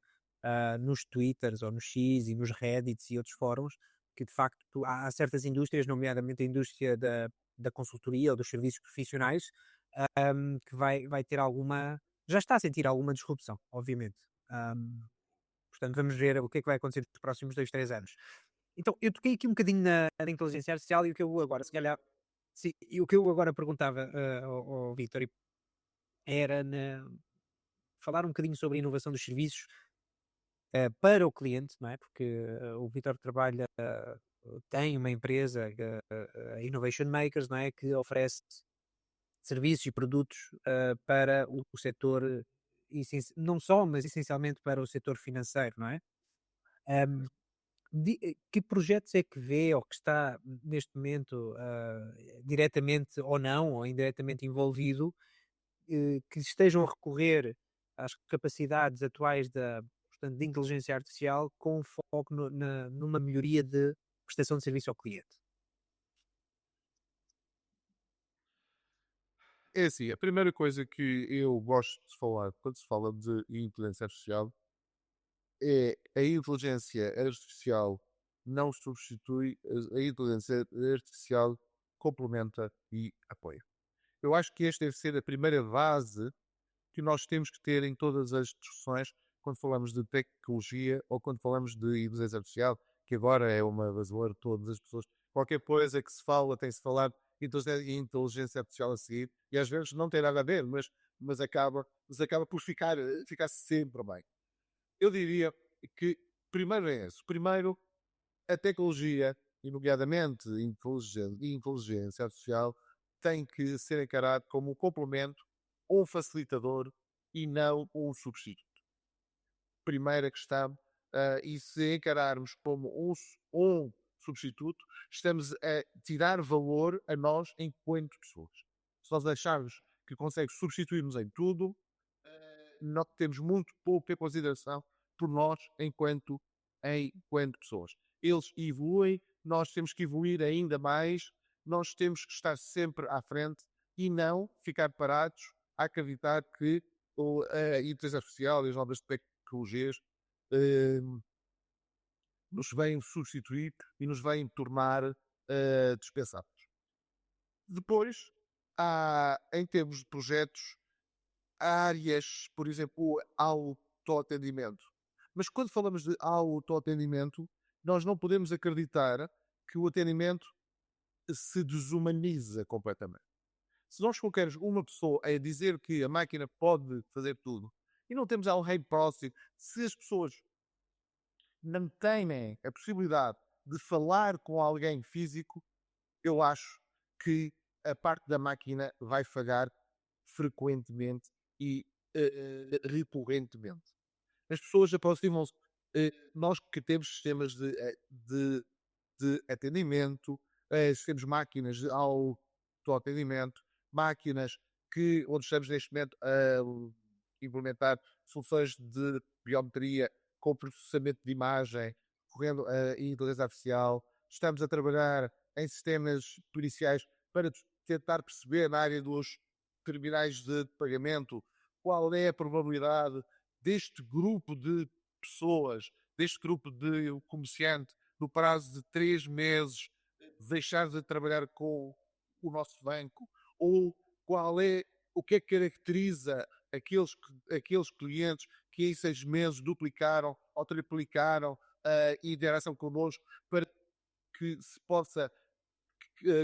Nos Twitters ou nos X e nos Reddits e outros fóruns, que de facto há certas indústrias, nomeadamente a indústria da consultoria ou dos serviços profissionais, que vai ter já está a sentir alguma disrupção, obviamente. Ahm, Portanto, vamos ver o que é que vai acontecer nos próximos 2, 3 anos. Então, eu toquei aqui um bocadinho na inteligência artificial e o que eu agora, se calhar, sim, e o que eu agora perguntava ao Vítor era falar um bocadinho sobre a inovação dos serviços para o cliente, não é? Porque o Vitor trabalha, tem uma empresa, a Innovation Makers, não é? Que oferece serviços e produtos para o setor, não só, mas essencialmente para o setor financeiro, não é? Ahm, que projetos é que vê ou que está neste momento diretamente ou não, ou indiretamente envolvido que estejam a recorrer às capacidades atuais portanto, de inteligência artificial com foco numa melhoria de prestação de serviço ao cliente.
É assim, a primeira coisa que eu gosto de falar quando se fala de inteligência artificial é a inteligência artificial não substitui, a inteligência artificial complementa e apoia. Eu acho que esta deve ser a primeira base que nós temos que ter em todas as discussões quando falamos de tecnologia ou quando falamos de inteligência artificial, que agora é uma buzzword de todas as pessoas. Qualquer coisa que se fala, tem-se falado inteligência artificial a seguir, e às vezes não tem nada a ver, mas acaba por ficar sempre bem. Eu diria que primeiro é isso. Primeiro, a tecnologia, e nomeadamente inteligência artificial, tem que ser encarado como um complemento um facilitador e não um substituto. Primeira questão, e se encararmos como um substituto, estamos a tirar valor a nós enquanto pessoas. Se nós acharmos que consegue substituir-nos em tudo, nós temos muito pouca consideração por nós enquanto pessoas. Eles evoluem, nós temos que evoluir ainda mais, nós temos que estar sempre à frente e não ficar parados a acreditar que a inteligência artificial e as novas tecnologias eh, nos vêm substituir e nos vêm tornar dispensáveis. Depois, em termos de projetos, áreas, por exemplo, autoatendimento. Mas quando falamos de autoatendimento, nós não podemos acreditar que o atendimento se desumaniza completamente. Se nós colocarmos uma pessoa a dizer que a máquina pode fazer tudo e não temos um rei próximo, se as pessoas não têm a possibilidade de falar com alguém físico, eu acho que a parte da máquina vai falhar frequentemente e recorrentemente. As pessoas aproximam-se. Nós que temos sistemas de atendimento, temos máquinas de autoatendimento, máquinas onde estamos neste momento a implementar soluções de biometria com processamento de imagem, correndo a inteligência artificial. Estamos a trabalhar em sistemas policiais para tentar perceber na área dos terminais de pagamento qual é a probabilidade deste grupo de pessoas, deste grupo de comerciante, no prazo de 3 meses, deixar de trabalhar com o nosso banco, ou o que é que caracteriza aqueles clientes que em 6 meses duplicaram ou triplicaram a interação connosco, para que se possa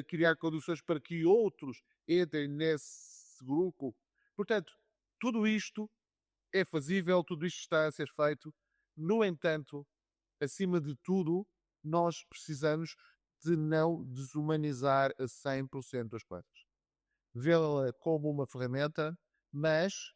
criar condições para que outros entrem nesse grupo. Portanto, tudo isto é fazível, tudo isto está a ser feito. No entanto, acima de tudo, nós precisamos de não desumanizar a 100% as coisas. Vê-la como uma ferramenta, mas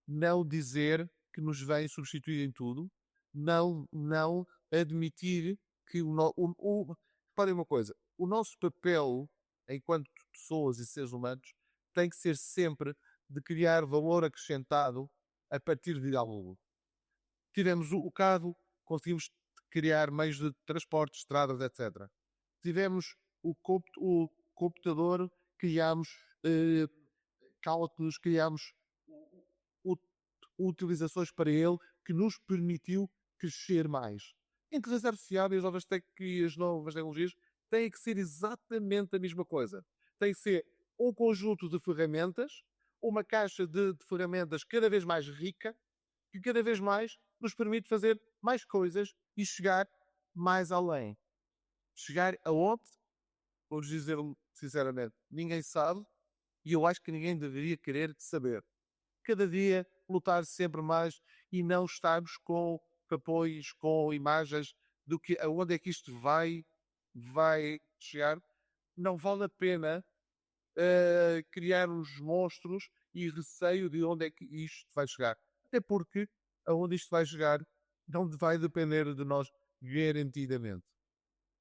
não dizer que nos vem substituir em tudo. Não admitir que reparem uma coisa, o nosso papel enquanto pessoas e seres humanos tem que ser sempre de criar valor acrescentado a partir de algo. Tivemos o carro, conseguimos criar meios de transporte, estradas, etc. Tivemos o computador, criámos cálculos, criámos utilizações para ele que nos permitiu crescer mais. A inteligência artificial e as novas tecnologias têm que ser exatamente a mesma coisa. Tem que ser um conjunto de ferramentas, uma caixa de ferramentas cada vez mais rica, que cada vez mais nos permite fazer mais coisas e chegar mais além. Chegar aonde? Vamos dizer sinceramente, ninguém sabe, e eu acho que ninguém deveria querer saber. Cada dia lutar sempre mais e não estarmos com papéis, com imagens do que aonde é que isto vai chegar. Não vale a pena criar uns monstros e receio de onde é que isto vai chegar. Até porque aonde isto vai chegar não vai depender de nós garantidamente.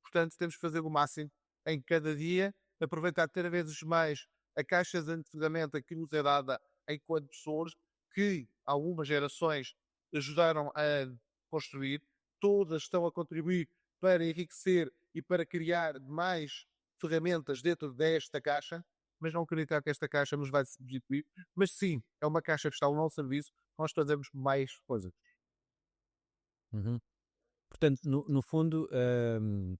Portanto, temos que fazer o máximo em cada dia, aproveitar cada vez mais a caixa de ferramenta que nos é dada enquanto pessoas, que algumas gerações ajudaram a construir, todas estão a contribuir para enriquecer e para criar mais ferramentas dentro desta caixa, mas não acreditar que esta caixa nos vai substituir, mas sim, é uma caixa que está ao nosso serviço, nós fazemos mais coisas.
Uhum. Portanto, no fundo,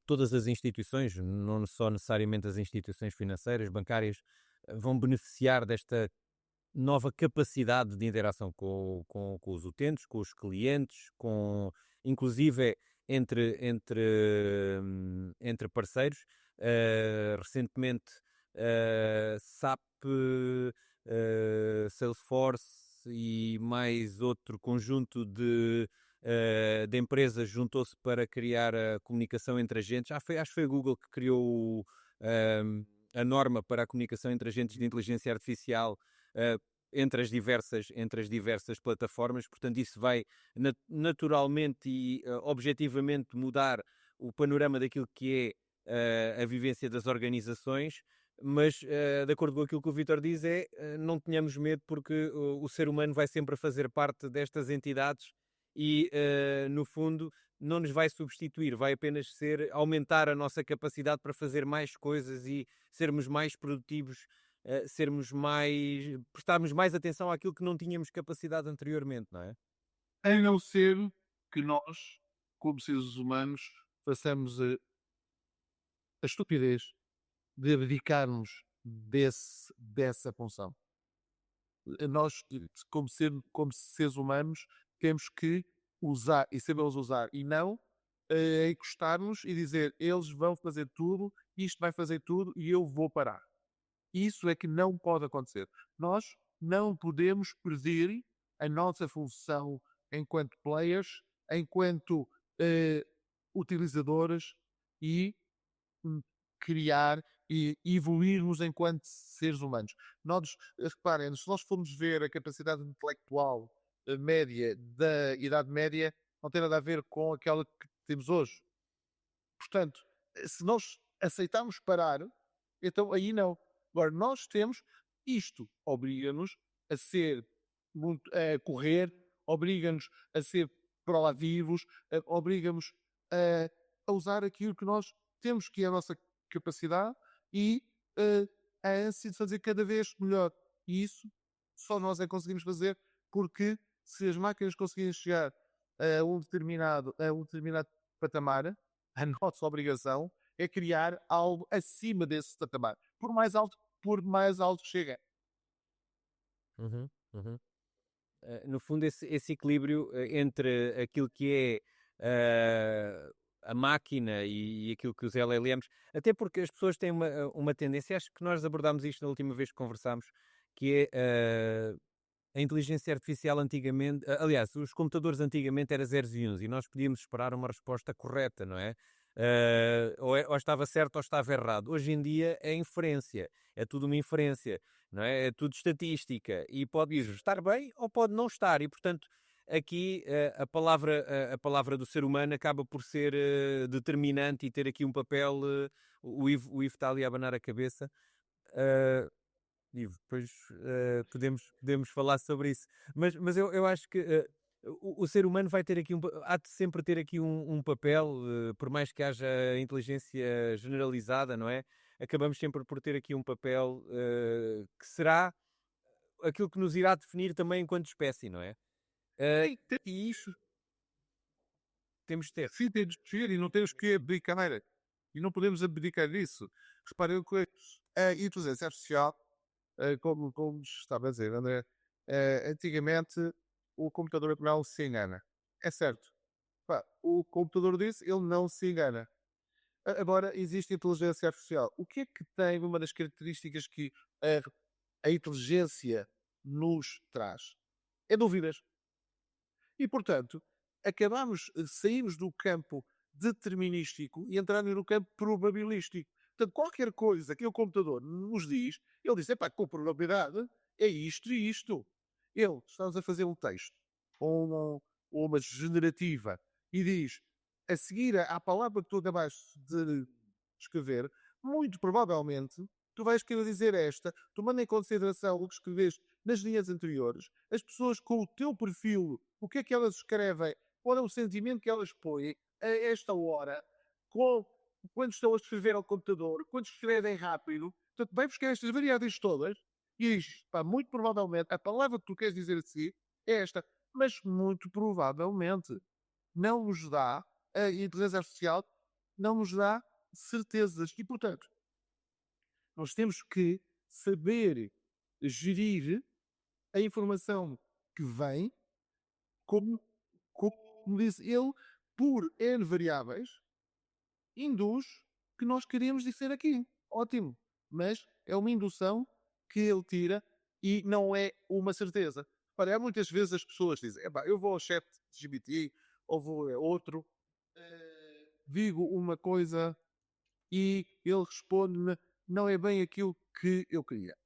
todas as instituições, não só necessariamente as instituições financeiras, bancárias, vão beneficiar desta nova capacidade de interação com os utentes, com os clientes, inclusive entre parceiros. Recentemente, SAP, Salesforce e mais outro conjunto de empresas juntou-se para criar a comunicação entre agentes. Acho que foi a Google que criou a norma para a comunicação entre agentes de inteligência artificial. entre as diversas plataformas, portanto isso vai naturalmente e objetivamente mudar o panorama daquilo que é a vivência das organizações, mas de acordo com aquilo que o Vítor diz não tenhamos medo porque o ser humano vai sempre fazer parte destas entidades e no fundo não nos vai substituir, vai apenas ser aumentar a nossa capacidade para fazer mais coisas e sermos mais produtivos, prestarmos mais atenção àquilo que não tínhamos capacidade anteriormente, não é?
A não ser que nós, como seres humanos, façamos a estupidez de abdicarmos dessa função. Nós, como seres humanos, temos que usar e sabemos usar e não encostar-nos e dizer eles vão fazer tudo, isto vai fazer tudo e eu vou parar. Isso é que não pode acontecer. Nós não podemos perder a nossa função enquanto players, enquanto eh, utilizadores e criar e evoluirmos enquanto seres humanos. Nós, reparem, se nós formos ver a capacidade intelectual média da Idade Média, não tem nada a ver com aquela que temos hoje. Portanto, se nós aceitarmos parar, então aí não. Agora, nós temos isto, obriga-nos a ser a correr, obriga-nos a ser proativos, obriga-nos a usar aquilo que nós temos, que é a nossa capacidade e a ânsia de fazer cada vez melhor. E isso só nós é que conseguimos fazer, porque se as máquinas conseguirem chegar a um determinado patamar, a nossa obrigação é criar algo acima desse patamar. Por mais alto que chegue.
Uhum, uhum. No fundo, esse equilíbrio entre aquilo que é a máquina e aquilo que os LLMs, até porque as pessoas têm uma tendência, acho que nós abordámos isto na última vez que conversámos, que é a inteligência artificial antigamente, aliás, os computadores antigamente eram zeros e uns e nós podíamos esperar uma resposta correta, não é? Ou estava certo ou estava errado. Hoje em dia é inferência, é tudo uma inferência, não é? É tudo estatística e pode estar bem ou pode não estar e, portanto, aqui a palavra do ser humano acaba por ser determinante e ter aqui um papel. O Ivo está ali a abanar a cabeça. Uh, Ivo, depois podemos falar sobre isso. Mas eu acho que o ser humano vai ter aqui há de sempre ter aqui um papel, por mais que haja inteligência generalizada, não é? Acabamos sempre por ter aqui um papel que será aquilo que nos irá definir também enquanto espécie, não é?
Sim,
E isso temos de ter.
sim, temos que ser e não temos que abdicar. E não podemos abdicar disso. Reparem que a inteligência artificial, como estava a dizer, André, antigamente o computador não se engana. É certo. Pá, o computador disse, ele não se engana. Agora, existe inteligência artificial. O que é que tem uma das características que a inteligência nos traz? É dúvidas. E, portanto, saímos do campo determinístico e entramos no campo probabilístico. Portanto, qualquer coisa que o computador nos diz, ele diz, epá, com probabilidade é isto e isto. Estamos a fazer um texto ou uma generativa e diz, a seguir à palavra que tu acabaste de escrever, muito provavelmente tu vais querer dizer esta, tomando em consideração o que escreveste nas linhas anteriores, as pessoas com o teu perfil, o que é que elas escrevem, qual é o sentimento que elas põem a esta hora, com, quando estão a escrever ao computador, quando escrevem rápido. Portanto, vai buscar estas variáveis todas e diz, pá, muito provavelmente a palavra que tu queres dizer a seguir é esta, mas muito provavelmente não nos dá, a inteligência artificial não nos dá certezas. E, portanto, nós temos que saber gerir a informação que vem, como, como disse ele, por N variáveis, induz que nós queremos dizer aqui. Ótimo. Mas é uma indução que ele tira e não é uma certeza. Olha, há muitas vezes as pessoas dizem, eu vou ao chat GPT ou vou a outro, digo uma coisa e ele responde-me, não é bem aquilo que eu queria.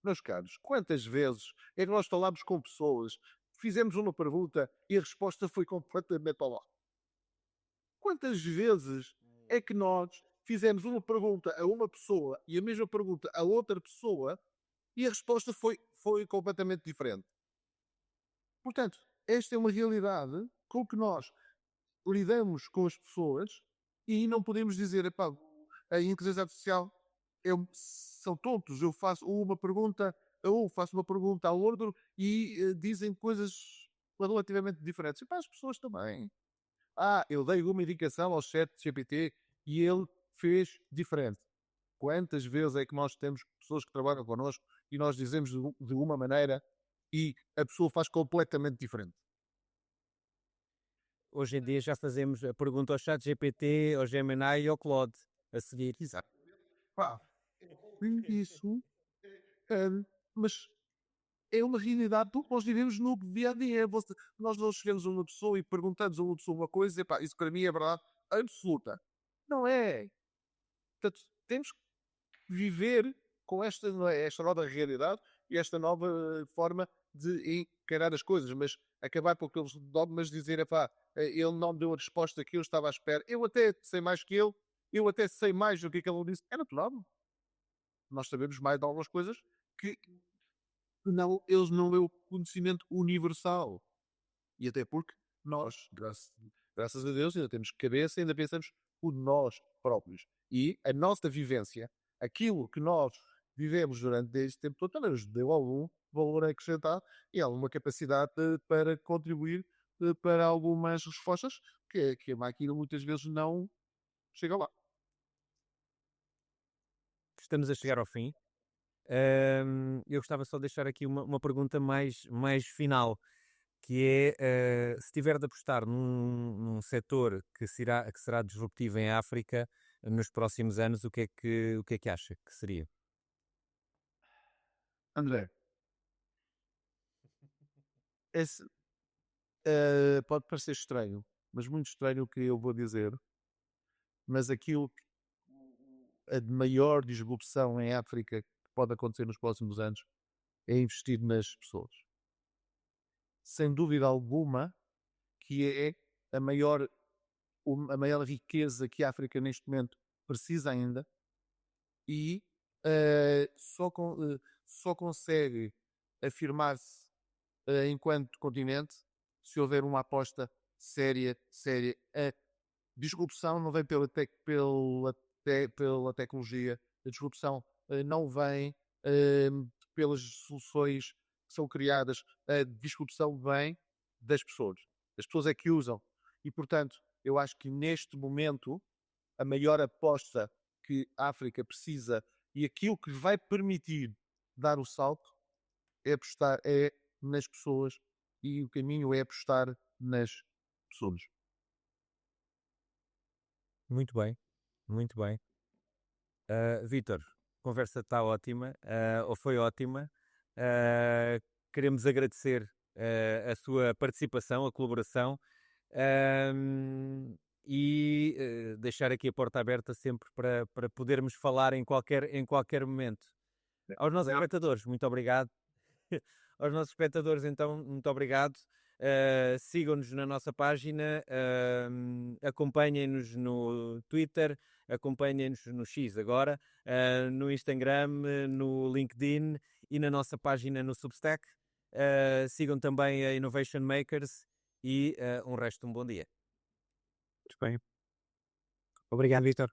Meus caros, quantas vezes é que nós falámos com pessoas, fizemos uma pergunta e a resposta foi completamente ao lado? Quantas vezes é que nós fizemos uma pergunta a uma pessoa e a mesma pergunta a outra pessoa e a resposta foi completamente diferente? Portanto, esta é uma realidade com que nós lidamos com as pessoas e não podemos dizer, epá, a inteligência artificial são tontos, eu faço uma pergunta a um, faço uma pergunta ao outro e dizem coisas relativamente diferentes. Epá, as pessoas também. Eu dei uma indicação ao chat GPT e ele fez diferente. Quantas vezes é que nós temos pessoas que trabalham connosco e nós dizemos de uma maneira e a pessoa faz completamente diferente?
Hoje em dia já fazemos a pergunta ao chat GPT, ao Gemini e ao Claude a seguir.
Exato. Pá, isso, é, mas é uma realidade do que nós vivemos no dia a dia. Nós não chegamos a uma pessoa e perguntamos a uma pessoa uma coisa, e pá, isso para mim é verdade absoluta. Não é. Portanto, temos que viver com esta nova realidade e esta nova forma de encarar as coisas, mas acabar com aqueles dogmas de dizer, epá, ele não me deu a resposta que eu estava à espera. Eu até sei mais que ele, eu até sei mais do que ele disse. É natural. Nós sabemos mais de algumas coisas que não, eles não têm o conhecimento universal. E até porque nós, graças a Deus, ainda temos cabeça, ainda pensamos por nós próprios. E a nossa vivência, aquilo que nós vivemos durante este tempo todo, também nos deu algum valor acrescentado e alguma capacidade para contribuir para algumas respostas que a máquina muitas vezes não chega lá.
Estamos a chegar ao fim. Eu gostava só de deixar aqui uma pergunta mais final, que é, se tiver de apostar num setor que será disruptivo em África nos próximos anos, o que é que acha que seria?
André, esse, pode parecer estranho, mas muito estranho o que eu vou dizer, mas aquilo que a de maior disrupção em África que pode acontecer nos próximos anos é investir nas pessoas. Sem dúvida alguma que é a maior, a maior riqueza que a África neste momento precisa ainda e só consegue afirmar-se enquanto continente se houver uma aposta séria. A disrupção não vem pela tecnologia, a disrupção não vem pelas soluções que são criadas, a disrupção vem das pessoas. As pessoas é que usam. E, portanto, eu acho que neste momento a maior aposta que a África precisa e aquilo que vai permitir dar o salto é apostar nas pessoas e o caminho é apostar nas pessoas.
Muito bem, muito bem. Vítor, a conversa está ótima, ou foi ótima. Ah, Queremos agradecer a sua participação, a colaboração, e deixar aqui a porta aberta sempre para podermos falar em qualquer momento. Aos nossos espectadores, muito obrigado. Aos nossos espectadores, então, muito obrigado. Sigam-nos na nossa página, acompanhem-nos no Twitter, acompanhem-nos no X agora, no Instagram, no LinkedIn e na nossa página no Substack. Sigam também a Innovation Makers e um resto de um bom dia.
Muito bem. Obrigado, Vitor.